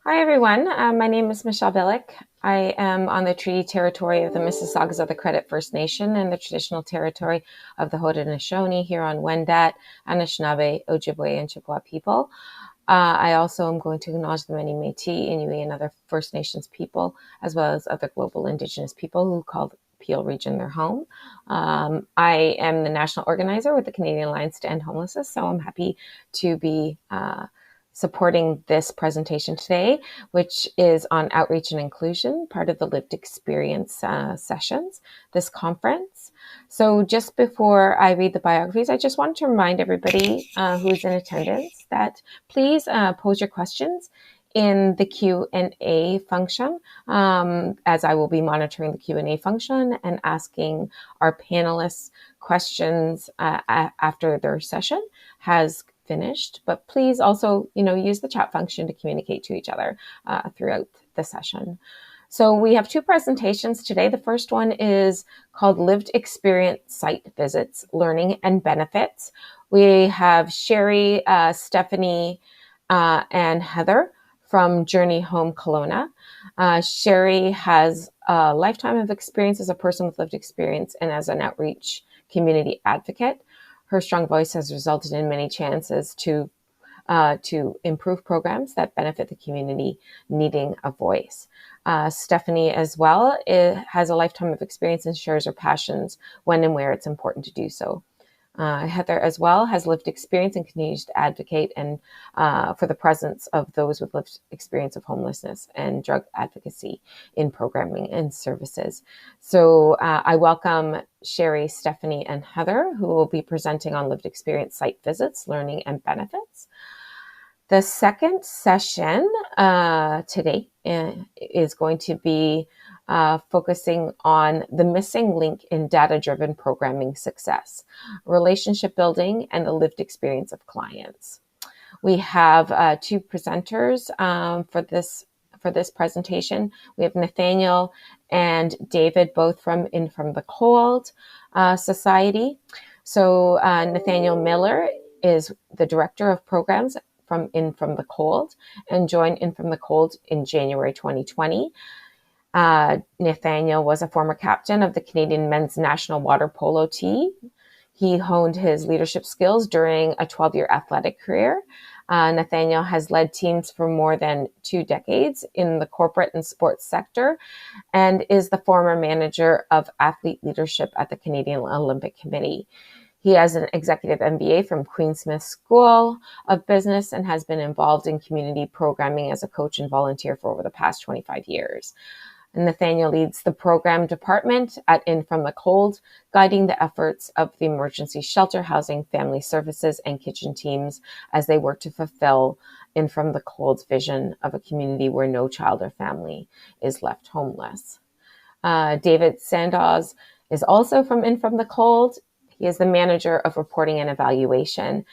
Hi, everyone. My name is Michelle Billick. I am on the treaty territory of the Mississaugas of the Credit First Nation and the traditional territory of the Haudenosaunee, Huron-Wendat, Anishinaabe, Ojibwe, and Chippewa people. I also am going to acknowledge the many Métis, Inuit, and other First Nations people, as well as other global Indigenous people who call the Peel region their home. I am the national organizer with the Canadian Alliance to End Homelessness, so I'm happy to be supporting this presentation today, which is on outreach and inclusion, part of the lived experience sessions, this conference. So just before I read the biographies, I just wanted to remind everybody who's in attendance that please pose your questions in the Q&A function, as I will be monitoring the Q&A function and asking our panelists questions after their session has finished. But please also, use the chat function to communicate to each other throughout the session. So we have two presentations today. The first one is called Lived Experience Site Visits, Learning and Benefits. We have Sherry, Stephanie, and Heather from Journey Home Kelowna. Sherry has a lifetime of experience as a person with lived experience and as an outreach community advocate. Her strong voice has resulted in many chances to improve programs that benefit the community needing a voice. Stephanie as well has a lifetime of experience and shares her passions when and where it's important to do so. Heather as well has lived experience and continues to advocate and for the presence of those with lived experience of homelessness and drug advocacy in programming and services. So I welcome Sherry, Stephanie, and Heather, who will be presenting on lived experience site visits, learning, and benefits. The second session today is going to be focusing on the missing link in data-driven programming success, relationship building, and the lived experience of clients. We have two presenters for this presentation. We have Nathaniel and David, both from In From the Cold Society. So Nathaniel Miller is the Director of Programs from In From the Cold and joined In From the Cold in January 2020. Nathaniel was a former captain of the Canadian men's national water polo team. He honed his leadership skills during a 12-year athletic career. Nathaniel has led teams for more than 2 decades in the corporate and sports sector and is the former manager of athlete leadership at the Canadian Olympic Committee. He has an executive MBA from Queen Smith School of Business and has been involved in community programming as a coach and volunteer for over the past 25 years. Nathaniel leads the program department at In From the Cold, guiding the efforts of the emergency shelter, housing, family services, and kitchen teams as they work to fulfill In From the Cold's vision of a community where no child or family is left homeless. David Sandoz is also from In From the Cold. He is the manager of reporting and evaluation.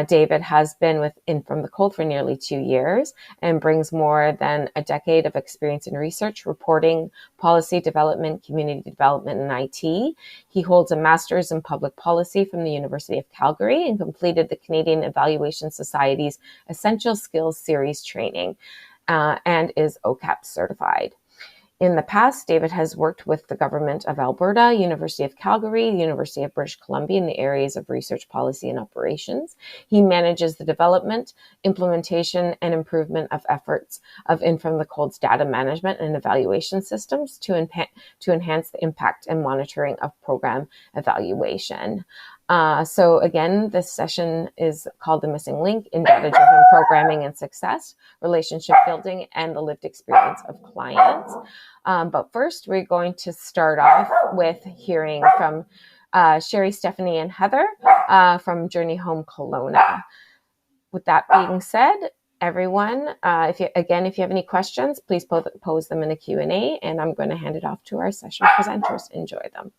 David has been with In From the Cold for nearly 2 years and brings more than a decade of experience in research, reporting, policy development, community development, and IT. He holds a master's in public policy from the University of Calgary and completed the Canadian Evaluation Society's Essential Skills Series training and is OCAP certified. In the past, David has worked with the Government of Alberta, University of Calgary, University of British Columbia in the areas of research policy and operations. He manages the development, implementation, and improvement of efforts of In From the Cold's data management and evaluation systems to enhance the impact and monitoring of program evaluation. So again, this session is called The Missing Link in Data-Driven Programming and Success, Relationship Building, and the Lived Experience of Clients. But first, we're going to start off with hearing from Sherry, Stephanie, and Heather from Journey Home Kelowna. With that being said, everyone, if you have any questions, please pose them in a Q&A, and I'm going to hand it off to our session presenters. Enjoy them.